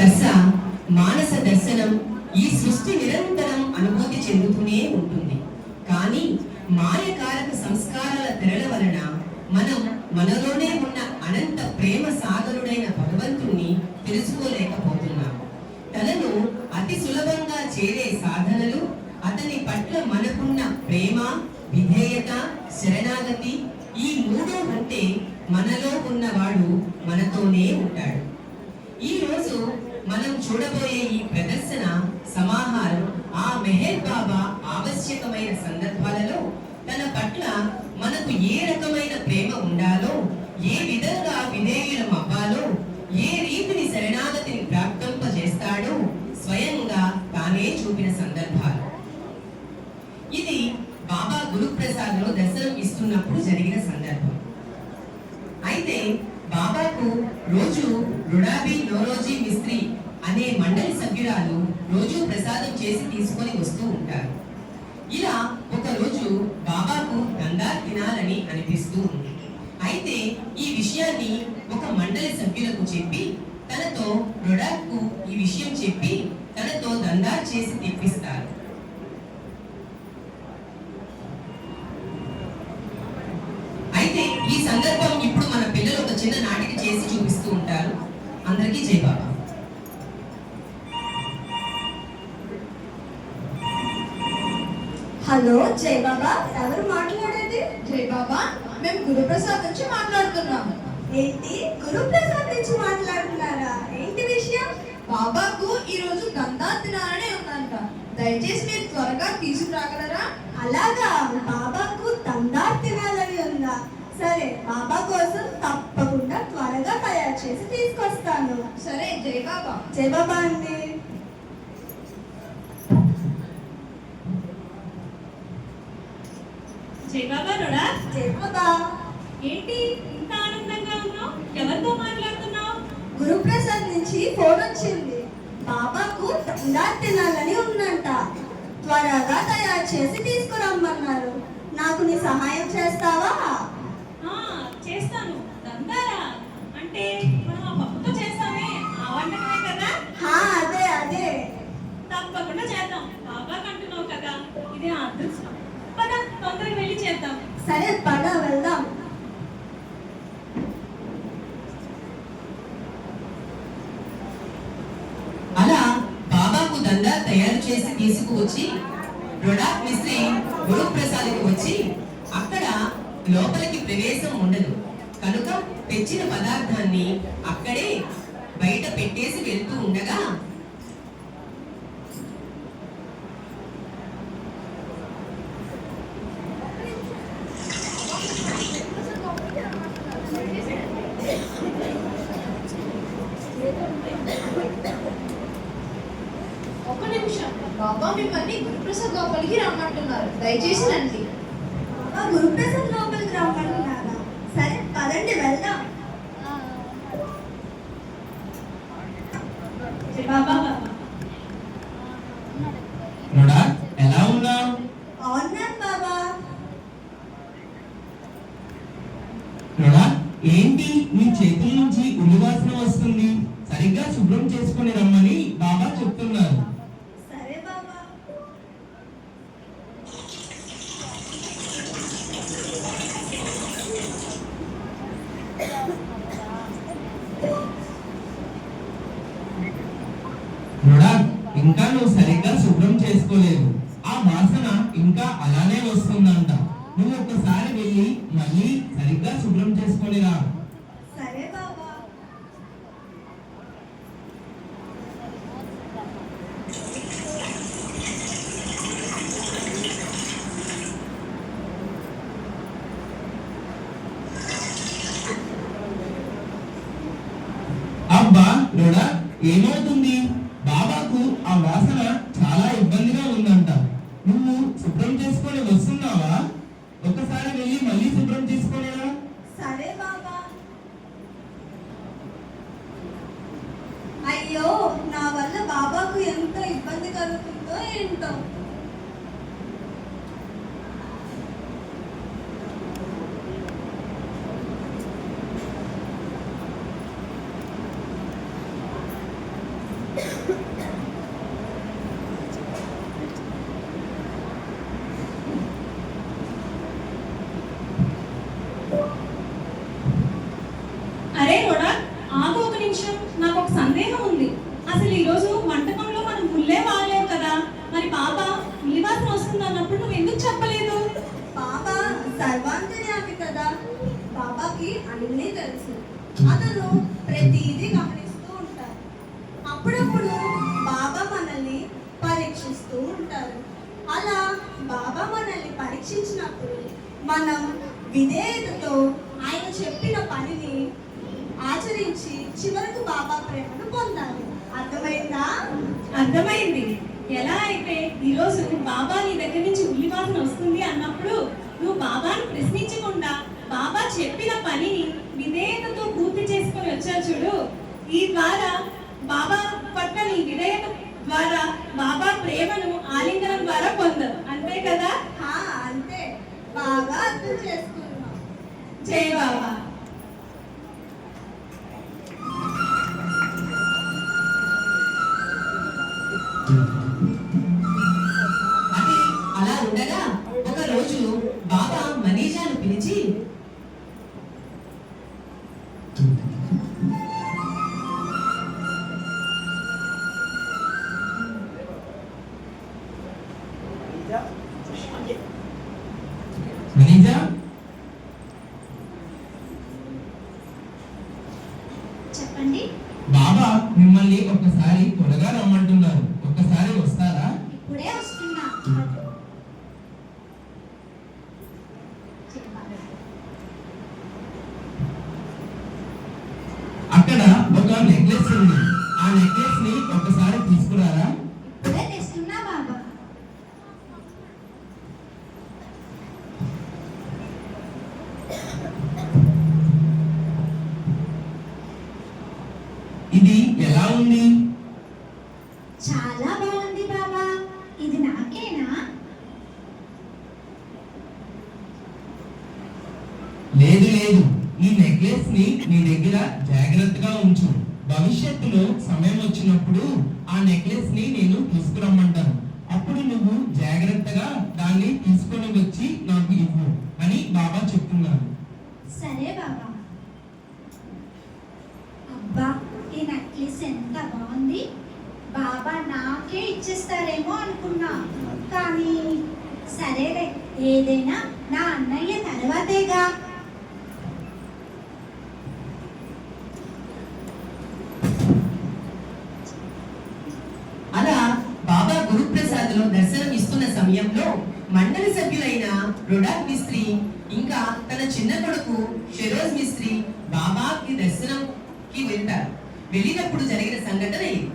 స్పర్శ, మానస దర్శనం ఈ సృష్టి నిరంతరం అనుభూతి చెందుతూనే ఉంటుంది. కానీ మాయకారక సంస్కారాల తెరల వలన మనం మనలోనే ఉన్న అనంత ప్రేమ సాగరుడైన భగవంతుణ్ణి తెలుసుకోలేకపోతున్నాం. తనను అతి సులభంగా చేరే సాధనలు, అతని పట్ల మనకున్న ప్రేమ, విధేయత, శరణాగతి ఈ మూడు ఉంటే మనలో ఉన్నవాడు మనతోనే ఉంటాడు. ఈ రోజు మనం చూడబోయే ఈ ప్రదర్శన సమాహారం ఆ మెహర్ బాబా ఆవశ్యకమైన సందర్భాలలో తన పట్ల మనకు ఏ రకమైన ప్రేమ ఉండాలో, ఏ విధంగా విధేయులం అవ్వాలో, ఏ రీతిని శరణాగతిని ప్రాప్తింపజేస్తాడో స్వయంగా తానే చూపిన సందర్భాలు. ఇది బాబా గురుప్రసాద్ లో దర్శనం ఇస్తున్నప్పుడు జరిగిన సందర్భం. అయితే బాబాకు రోజు రుడాబి నోరోజీ మిస్త్రీ అనే మండలి సభ్యురాలు రోజు ప్రసాదం చేసి తీసుకొని వస్తూ ఉంటారు. ఇలా ఒక రోజు బాబాకు దందా తినాలని అనిపిస్తూ ఉంది. అయితే ఈ విషయాన్ని ఒక మండలి సభ్యులకు చెప్పి తనతో రుడాబ్కు ఈ విషయం చెప్పి తనతో దందా చేసి తెప్పిస్తారు. అయితే ఈ సందర్భం ఇప్పుడు మన పిల్లలు ఒక చిన్న నాటిక చేసి చూపిస్తూ ఉంటారు. అందరికీ జై బాబా. హలో జై బాబా, ఎవరు మాట్లాడేది? జై బాబా, మేము గురుప్రసాద్ నుంచి మాట్లాడుతున్నాము. ఏంటి, గురుప్రసాద్ నుంచి మాట్లాడుతున్నారా? ఏంటి విషయం? బాబాకు ఈ రోజు దందా తినాలని ఉందంట. దయచేసి మీరు త్వరగా తీసుకురాగలరా? అలాగా, బాబాకు దందార్ తినాలని ఉందా? సరే, బాబా కోసం తప్పకుండా త్వరగా తయారు చేసి తీసుకొస్తాను. సరే జై బాబా. జై బాబా అండి. జై బాబా రుడా. జై బాబా. ఏంటి ఇంత ఆనందంగా ఉన్నావు? ఎవరితో మాట్లాడుతున్నావు? గురుప్రసాద్ నుంచి ఫోన్ వచ్చింది. బాబాకు దందార్ తినాలని ఉందంట. త్వరగా తయారు చేసి తీసుకురమ్మన్నారు. నాకు నీ సహాయం చేస్తావా? చేస్తాను. దందారా అంటే మనం ఆ పప్పుతో చేస్తామే, ఆ వంటకమే కదా? అదే అదే. తప్పకుండా చేద్దాం. బాబా కంటున్నావు కదా, ఇది నా అదృష్టం. పద తొందరగా వెళ్ళి చేద్దాం. సరే పద వెళ్దాం. అలా బాబాకు దందా తయారు చేసి తీసుకువచ్చి రొడాక్ మిస్త్రీ గురుప్రసాద్కి వచ్చి అక్కడ లోపలికి ప్రవేశం ఉండదు కనుక తెచ్చిన పదార్థాన్ని అక్కడే బయట పెట్టేసి వెళ్తూ ఉండగా ఒక నిమిషం, బాబా మిమ్మల్ని గురుప్రసాద్ లోపలికి రమ్మంటున్నారు. దయచేసి రండి. గురుప్రసాద్ లోపలికి రమ్మంటున్నారా? సరే పదండి వెళ్దాం. బాబా ఎలా ఉన్నావు? అవునాను బాబా. ఏంటి మీ చేతుల నుంచి ఉల్లివాసన వస్తుంది? సరిగ్గా శుభ్రం చేసుకొని రమ్మని బాబా చెప్తున్నారు. సరే బాబా. ఇంకా నువ్వు సరిగ్గా శుభ్రం చేసుకోలేదు. ఆ వాసన ఇంకా అలానే వస్తుందంట. నువ్వు ఒక్కసారి వెళ్ళి మళ్ళీ సరిగ్గా శుభ్రం చేసుకొని రా. సరే బాబా. అబ్బా రోడా, ఏమవుతుంది? బాబాకు ఆ వాసన చాలా ఇబ్బందిగా ఉందంట. నువ్వు శుభ్రం చేసుకొని వస్తున్నావా? ఒకసారి వెళ్ళి మళ్ళీ శుభ్రం చేసుకోలేదా? సరే బాబా. అయ్యో, నా వల్ల బాబాకు ఎంత ఇబ్బంది కలుగుతుందో ఏంటో. సందేహం ఉంది. అసలు ఈ రోజు వంటకంలో మనం ఉల్లే వాడలేవు కదా. మరి బాబా ఉల్లివాసన వస్తుంది అన్నప్పుడు నువ్వు ఎందుకు చెప్పలేదు? బాబా సర్వాంతర్యామి కదా, బాబాకి అన్నీ తెలుసు. అతను ప్రతిదీ గమనిస్తూ ఉంటారు. అప్పుడప్పుడు బాబా మనల్ని పరీక్షిస్తూ ఉంటారు. అలా బాబా మనల్ని పరీక్షించినప్పుడు మనం విధేయతతో ఆయన చెప్పిన పనిని ఆచరించి చివరకు బాబా ప్రేమను పొందాలి. అర్థమైందా? అర్థమైంది. ఎలా అయితే ఈరోజు బాబా నీ దగ్గర నుంచి ఉల్లివాసన వస్తుంది అన్నప్పుడు నువ్వు బాబాను ప్రశ్నించకుండా బాబా చెప్పిన పనిని విధేయతతో పూర్తి చేసుకొని వచ్చావు చూడు. ఈ ద్వారా బాబా పట్ల నీ విధేయత ద్వారా బాబా ప్రేమను ఆలింగనం ద్వారా పొందావు. అంతే కదా? అంతే, బాగా అర్థం చేసుకున్నాం. జై బాబా. అది అలా ఉండగా ఒక రోజు బాబా మనీజాను పిలిచి, మనీజా, చెప్పండి. బాబా మిమ్మల్ని ఒక్కసారి త్వరగా రమ్మంటున్నారు. ఒక్కసారి వస్తారా? ఇప్పుడే వస్తున్నా. అక్కడ ఒక నెక్లెస్ ఉంది. ఆ నెక్లెస్ ని ఒక్కసారి తీసుకురారా? ఇప్పుడే తెస్తున్నా బాబా. ఇది ఎలా ఉంది? చాలా బాగుంది బాబా. ఇది నాకేనా? లేదు లేదు, ఈ నెక్లెస్ ని నీ దగ్గర జాగ్రత్తగా ఉంచు. భవిష్యత్తులో సమయం వచ్చినప్పుడు ఆ నెక్లెస్ ని నేను తీసుకురమ్మంటాను. అప్పుడు నువ్వు జాగ్రత్తగా దాన్ని తీసుకొని వచ్చి నాకు ఇవ్వు అని బాబా చెప్తున్నారు. సరే బాబా. అబ్బా, ఈ నెక్లెస్ ఎంత బాగుంది. బాబా నాకే ఇచ్చేస్తారేమో అనుకున్నా, కానీ సరేలే, ఏదైనా నా అన్నయ్య తర్వాతేగా. అలా బాబా గురుప్రసాద్ లో దర్శనం ఇస్తున్న సమయంలో మండలి సభ్యులైన రొడాక్ మిస్త్రీ ఇంకా తన చిన్న కొడుకు షెరోజ్ మిస్త్రీ బాబాకి దర్శనంకి వెళ్తారు. వెళ్ళినప్పుడు జరిగిన సంఘటన ఇది.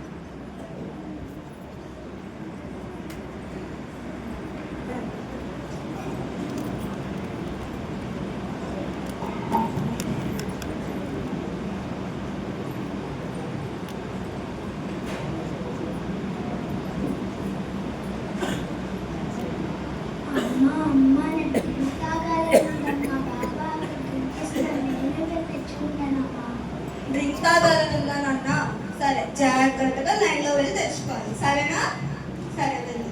డ్రింక్ తాగాలనున్నానన్నా. సరే, జాగ్రత్తగా లైన్లో వెళ్ళి తెచ్చుకోవాలి. సరేనా? సరే, వెళ్ళి.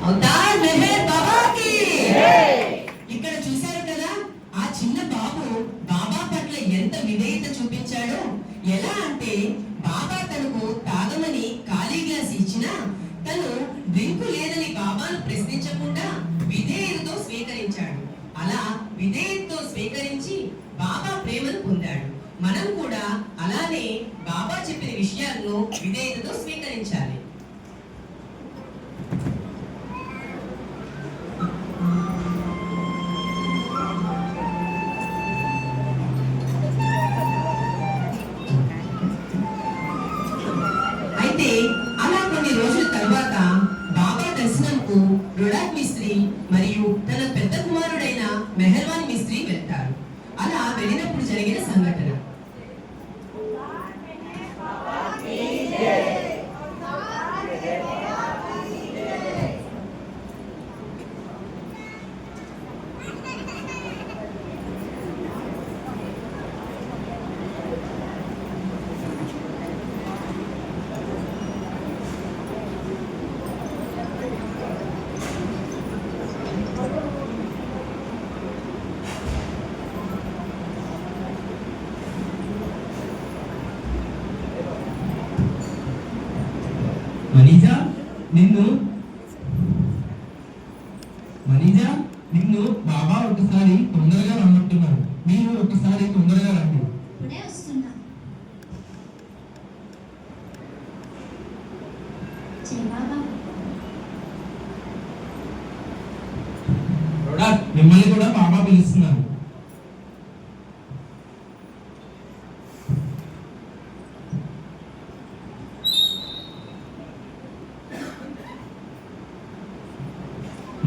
అవతార్ మెహర్ బాబాకి. ఇక్కడ చూశారు కదా, ఆ చిన్న బాబు బాబా పట్ల ఎంత విధేయత చూపించాడో. ఎలా అంటే బాబా తనకు తాగమని ఖాళీ గ్లాస్ ఇచ్చినా తను డ్రింకు లేదని బాబాను ప్రశ్నించకుండా విధేయతతో స్వీకరించాడు. అలా విధేయతతో స్వీకరించి బాబా ప్రేమను పొందాడు. మనం కూడా అలానే బాబా చెప్పిన విషయాలను విధేయతతో స్వీకరించాలి. అయితే అలా కొన్ని రోజుల తర్వాత బాబా దర్శనంకు రొడాక్ మిస్త్రీ మరియు తన పెద్ద కుమారుడైన మెహర్వాన్ మిస్త్రీ వెళ్తారు. అలా వెళ్ళినప్పుడు జరిగిన సంఘటన. మనీజా నిన్ను బాబా ఒకసారి తొందరగా రమ్మంటున్నారు. మీరు ఒకసారి తొందరగా రండి. ఇప్పుడే వస్తున్నా. మిమ్మల్ని కూడా బాబా పిలుస్తున్నారు.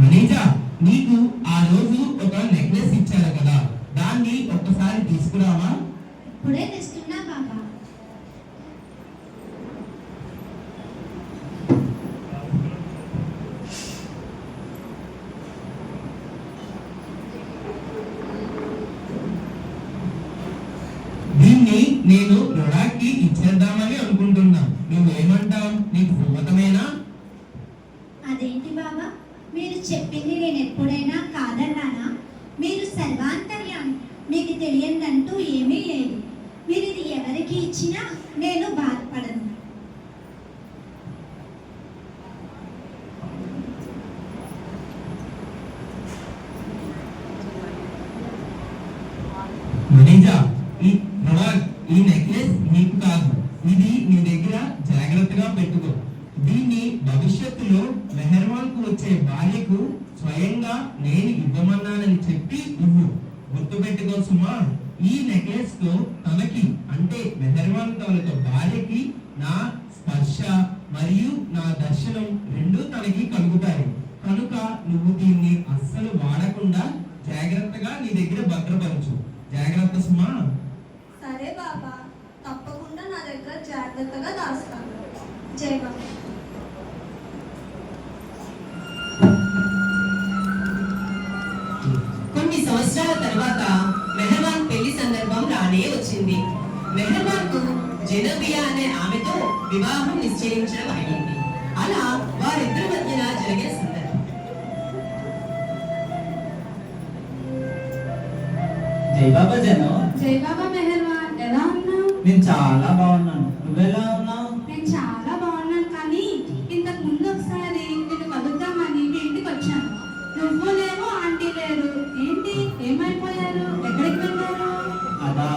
మనీజా, నీకు ఆ రోజు ఒక నెక్లెస్ ఇచ్చారు కదా, దాన్ని ఒక్కసారి తీసుకురావా? ఇప్పుడే తెస్తున్నా బాబా. దీన్ని నేను రొడాకి ఇచ్చేద్దామని అనుకుంటున్నా. నువ్వేమంటావు? నీకు సమ్మతమేనా? అదేంటి బాబా, మీరు చెప్పింది నేను ఎప్పుడైనా కాదన్నానా? మీరు సర్వాంతర్యామి, మీకు తెలియదంటూ ఏమీ లేదు. మీరు ఇది ఎవరికి ఇచ్చినా నేను బాధపడను. మనీజా, ఈ నెక్లెస్ నీకు కాదు, ఇది నీ దగ్గర జాగ్రత్తగా పెట్టుకో. దీన్ని భవిష్యత్తులో మెహర్వాన్ కు వచ్చే భార్యకు స్వయంగా నేను ఇవ్వమన్నానని చెప్పి ఇవ్వు. గుర్తుపెట్టుకో సుమా, ఈ నెక్లెస్ తో తనకి అంటే మెహర్వాన్ తాలూకా భార్యకి నా స్పర్శ మరియు నా దర్శనం రెండూ తనకి కలుగుతాయి. కనుక నువ్వు దీన్ని అస్సలు వాడకుండా జాగ్రత్తగా నీ దగ్గర భద్రపరచు. జాగ్రత్త సుమా. సరే బాబా, తప్పకుండా నా దగ్గర జాగ్రత్తగా దాస్తాను. జై బాబా. కొన్ని సంవత్సరాల తర్వాత మెహర్వాన్ పెళ్లి సందర్భం రానే వచ్చింది. మెహర్వాన్ కు జెనోబియా అనే ఆమెతో వివాహం నిశ్చయించడం అయింది. అలా వారిద్దరి మధ్యన జరిగిన సందర్భం. జై బాబా జనో. జై బాబా మెహర్వాన్, ఎలా ఉన్నావు? నేను చాలా బాగున్నాను. నువ్వెలా ఉన్నావు? నేను చాలా బాగున్నాను, కానీ ఇంతకు ముందు ఒకసారి నిన్ను కలుద్దామని మీ ఇంటికి వచ్చాను. నువ్వు లేవు, ఆంటీ లేరు. ఏంటి, ఏమైపోయారు? ఎక్కడికి వెళ్ళారు? అదా,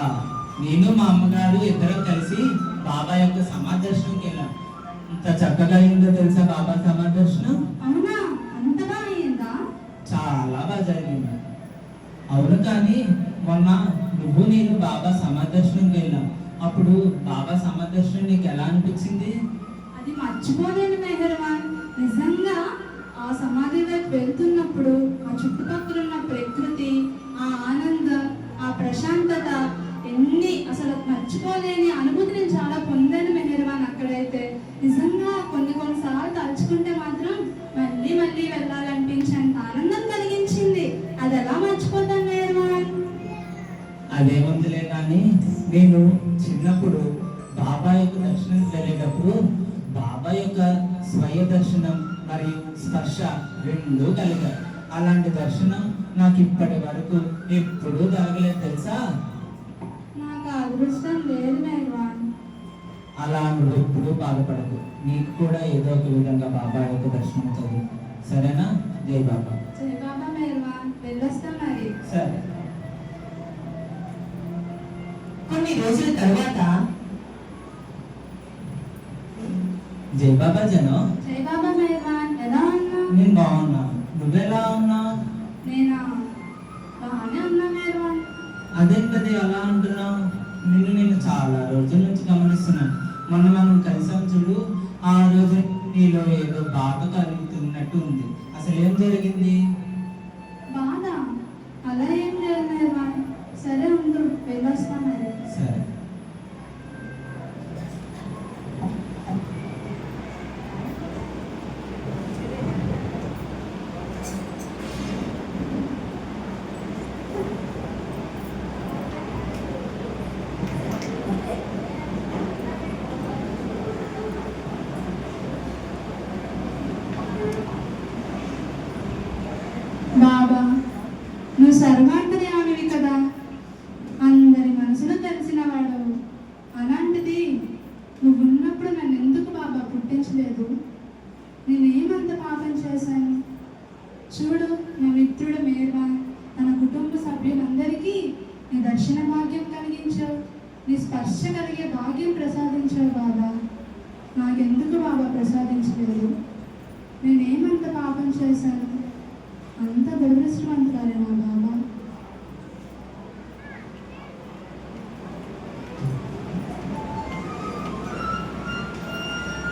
నేను మా అమ్మగారు ఇద్దరం కలిసి బాబా యొక్క సమాధి దర్శనంకి వెళ్ళాం. ఇంత చక్కగా అయిందో తెలుసా బాబా సమాధి దర్శనం? అవునా, అంతగా అయిందా? చాలా బాగా జరిగింది. అవును, కానీ మొన్న నువ్వు నేను బాబా సమాధి దర్శనంకి వెళ్ళాం. అప్పుడు బాబా సమాధి దర్శనం నీకు ఎలా అనిపించింది? అది మర్చిపోలేను మెహర్వాన్. నిజంగా ఆ సమాధి వైపు వెళ్తున్నప్పుడు ఆ చుట్టుపక్కల ఉన్న ప్రకృతి, ఆ ఆనందం, ఆ ప్రశాంతత, ఎన్ని అసలు మర్చిపోలేని అనుభూతి నేను చాలా పొందాను మెహర్వాన్. అక్కడైతే నిజంగా కొన్నిసార్లు తలుచుకుంటే మాత్రం మళ్ళీ మళ్ళీ వెళ్ళాలనిపించేంత ఆనందం కలిగించింది. అది ఎలా మర్చిపోతాను మెహర్వాన్? అదేముందిలే, కానీ నేను చిన్నప్పుడు బాబా యొక్క దర్శనానికి వెళ్ళేటప్పుడు బాబా యొక్క స్వయ దర్శనం మరియు స్పర్శ రెండూ కలిగాయి. అలాంటి దర్శనం నాకు ఇప్పటి వరకు ఎప్పుడూ జరగలేదు తెలుసా. నాకు ఆ అదృష్టం లేదు మెహర్వాన్. అలా నువ్వు ఎప్పుడూ బాధపడకు. నీకు కూడా ఏదో ఒక విధంగా బాబా యొక్క దర్శనం అవుతుంది. సరేనా? జై బాబా. జై బాబా మెహర్వాన్, వెళ్ళొస్తాం మరి. సరే. కొన్ని రోజుల తర్వాత జై బాబా జనో. జై బాబా మెహర్వాన్, ఎలా ఉన్నావు? నేను బాగున్నా. నువ్వెలా ఉన్నావు? నేనా, బాగానే ఉన్నా మెహర్వాన్. అదేంటది అలా అంటున్నావు? నేను చాలా రోజుల నుంచి గమనిస్తున్నాను. మొన్న మనం కలిసాం చూడు, ఆ రోజు నీలో ఏదో బాధ కలుగుతున్నట్టు ఉంది. అసలు ఏం జరిగింది? బాధ? అలా ఏం లేదు మెహర్వాన్. సరే ఉండు, వెళ్ళొస్తా. సర్వాంతర్యామివి కదా, అందరి మనసును తెలిసిన వాడవు. అలాంటిది నువ్వున్నప్పుడు నన్ను ఎందుకు బాబా పుట్టించలేదు? నేనేమంత పాపం చేశాను? చూడు, నా మిత్రుడు మేర్వా తన కుటుంబ సభ్యులందరికీ నీ దర్శన భాగ్యం కలిగించావు, నీ స్పర్శ కలిగే భాగ్యం ప్రసాదించావు బాబా. నాకెందుకు బాబా ప్రసాదించలేదు? నేనేమంత పాపం చేశాను? అంత దురదృష్టవంతురాలే నా బాబా.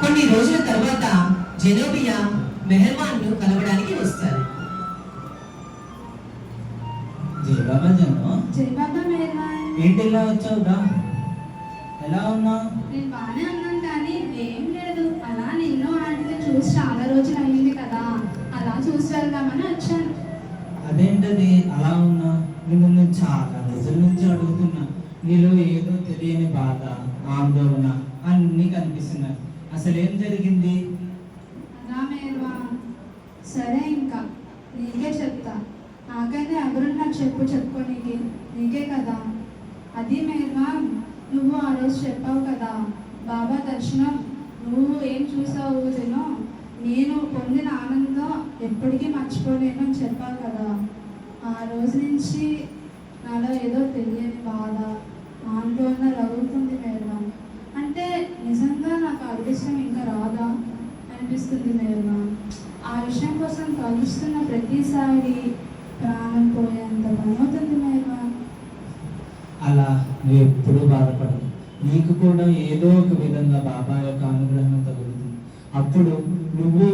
కొన్ని రోజుల తర్వాత జెనోబియా మెహర్మాన్ను కలవడానికి వస్తారు. జై బాబా జను, జై బాబా మేర్వాన్. ఏంటి ఇలా వచ్చావురా? ఎలా ఉన్నావు? నేను బాగానే ఉన్నాను, కానీ ఏం లేదు, అలా నిన్ను ఆంటీని చూసి చాలా రోజులు అయింది కదా, అలా చూసి వెళ్దామని వచ్చాను. అదేంటది అలా ఉన్నా? నేను చాలా రోజుల నుంచి అడుగుతున్నా. నీలో ఏదో తెలియని బాధ, ఆందోళన అన్నీ కనిపిస్తున్నాయి. అసలేం జరిగింది? అలా మేర్వా, సరే ఇంకా నీకే చెప్తా. నాకైతే ఎవరున్నారు చెప్పుకోనీకి, నీకే కదా. అది మేర్వా, నువ్వు ఆ రోజు చెప్పావు కదా బాబా దర్శనం నువ్వు ఏం చూసావు తినో, నేను పొందిన ఆనందం ఎప్పటికీ మర్చిపోలేను అని చెప్పావు కదా. ఆ రోజు నుంచి నాలో ఏదో తెలియని బాధ, ఆందోళన రగులుతుంది మేర్వా. అంటే నిజంగా నాకు అదృష్టం ఇంకా రాదా అనిపిస్తుంది మేర్వా. ఆ విషయం కోసం కలుస్తున్న ప్రతిసారి ప్రాణం పోయేంత పనవుతుంది మేర్వా. అలా నువ్వు ఎప్పుడూ బాధపడదు. నీకు కూడా ఏదో ఒక విధంగా బాబా యొక్క అనుగ్రహం తగులుతుంది. అప్పుడు నువ్వు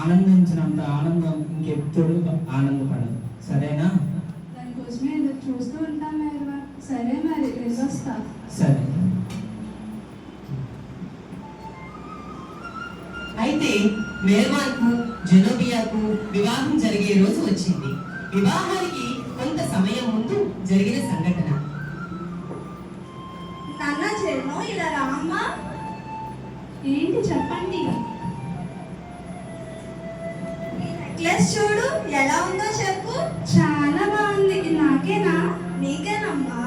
ఆనందించినంత ఆనందం ఇంకెప్పుడు ఆనందపడదు. సరేనా? దానికోసమే ఎదురు చూస్తూ ఉంటాను మేర్వా. సరే మరి వెళ్ళొస్తా. సరే. అయితే మెహర్మాన్కు జెనోబియాకు వివాహం జరిగే రోజు వచ్చింది. వివాహానికి కొంత సమయం ముందు జరిగిన సంఘటన. నాన్న చెల్లు ఇలా రామ్మా. ఏంటి చెప్పండి. నెక్లెస్ చూడు ఎలా ఉందో చెప్పు. చాలా బాగుంది. నాకేనా? నీకేనమ్మా.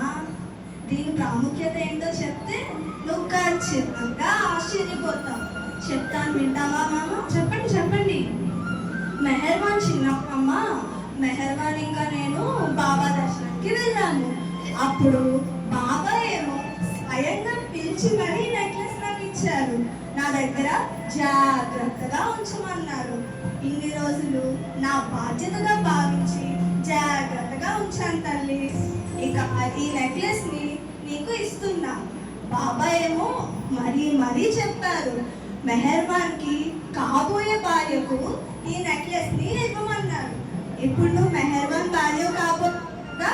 దీని ప్రాముఖ్యత ఏంటో చెప్తే నువ్వు ఖచ్చితంగా ఆశ్చర్యపోతావు. చెప్తాను, వింటావా మామ? చెప్పండి చెప్పండి. మెహర్వాన్ చిన్నప్పమ్మ, మెహర్వాన్ ఇంకా నేను బాబా దర్శనానికి వెళ్ళాము. అప్పుడు బాబా ఏమో స్వయంగా పిలిచి మరీ నెక్లెస్ నాకు ఇచ్చారు. నా దగ్గర జాగ్రత్తగా ఉంచమన్నారు. ఇన్ని రోజులు నా బాధ్యతగా భావించి జాగ్రత్తగా ఉంచాను తల్లి. ఇక ఈ నెక్లెస్ ని నీకు ఇస్తున్నా. బాబా ఏమో మరీ చెప్పారు, మెహర్వాన్ కి కాబోయే భార్యకు ఈ నెక్లెస్ ని ఇవ్వమన్నారు. ఇప్పుడు నువ్వు మెహర్వాన్ భార్య కాబోదా,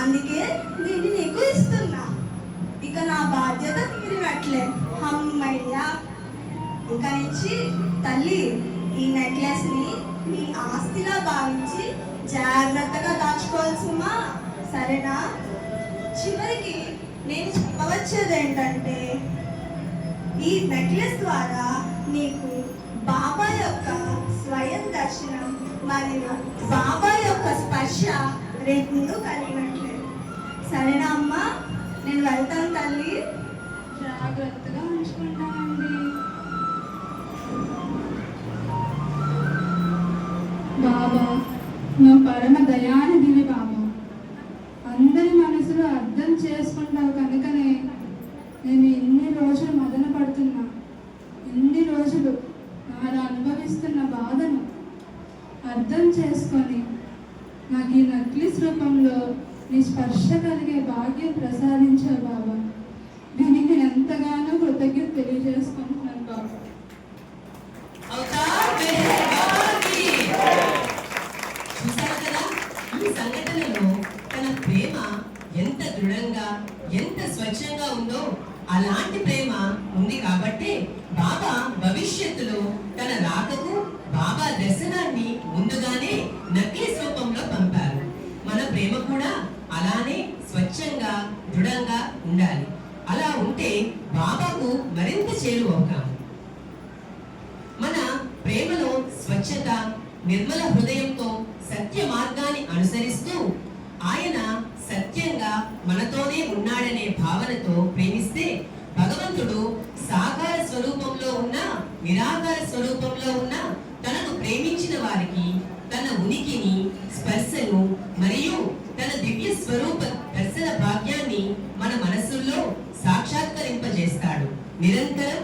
అందుకే దీన్ని నీకు ఇస్తున్నా. ఇక నా బాధ్యత తీరినట్లే. అమ్మయ్యా. ఇక నుంచి తల్లి ఈ నెక్లెస్ ని నీ ఆస్తిలా భావించి జాగ్రత్తగా దాచుకోవాల్సిమా, సరేనా? చివరికి నేను చెప్పవచ్చేది ఏంటంటే, ఈ నెక్లెస్ ద్వారా నీకు బాబా యొక్క స్వయం దర్శనం మరియు బాబా యొక్క స్పర్శ రెండు కలిగినట్లే. సరేనా అమ్మా? నేను వెళ్తాను తల్లి. జాగ్రత్తగా ఉంచుకుంటానండి. బాబా నా పరమ దయానిధివి బాబా. అందరి మనసులో అర్థం చేసుకుంటావు కనుకనే నేను ఇన్ని రోజులు మదన పడుతున్నా. ఇన్ని రోజులు నాలో అనుభవిస్తున్న బాధను అర్థం చేసుకొని నాకు ఈ నెక్లెస్ రూపంలో నీ స్పర్శ కలిగే భాగ్యం ప్రసాదించావు బాబా. దీనికి నేను ఎంతగానో కృతజ్ఞత తెలియజేసుకుంటున్నాను బాబా. అవతార్ మెహర్బానీ. చూశారు కదా, ఈ సంఘటనలో తన ప్రేమ ఎంత దృఢంగా, ఎంత స్వచ్ఛంగా ఉందో. అలాంటి ప్రేమ ఉంది కాబట్టే బాబా భవిష్యత్తులో తన రాకకు బాబా దర్శనాన్ని ముందుగానే నెక్లెస్ రూపంలో పంపారు. మన ప్రేమ కూడా అలానే స్వచ్ఛంగా, దృఢంగా ఉండాలి. అలా ఉంటే బాబాకు మరింత చేరువవుతాం. మన ప్రేమలో స్వచ్ఛత, నిర్మల హృదయంతో సత్య మార్గాన్ని అనుసరిస్తూ ఆయన సత్యంగా మనతోనే ఉన్నాడనే భావనతో ప్రేమిస్తే భగవంతుడు సాకార స్వరూపంలో ఉన్న నిరాకార స్వరూపంలో ఉన్న తనను ప్రేమించిన వారికి తన ఉనికిని స్పర్శను మరియు తన దివ్య స్వరూప దర్శన భాగ్యాన్ని మన మనసుల్లో సాక్షాత్కరింపజేస్తాడు. నిరంతరం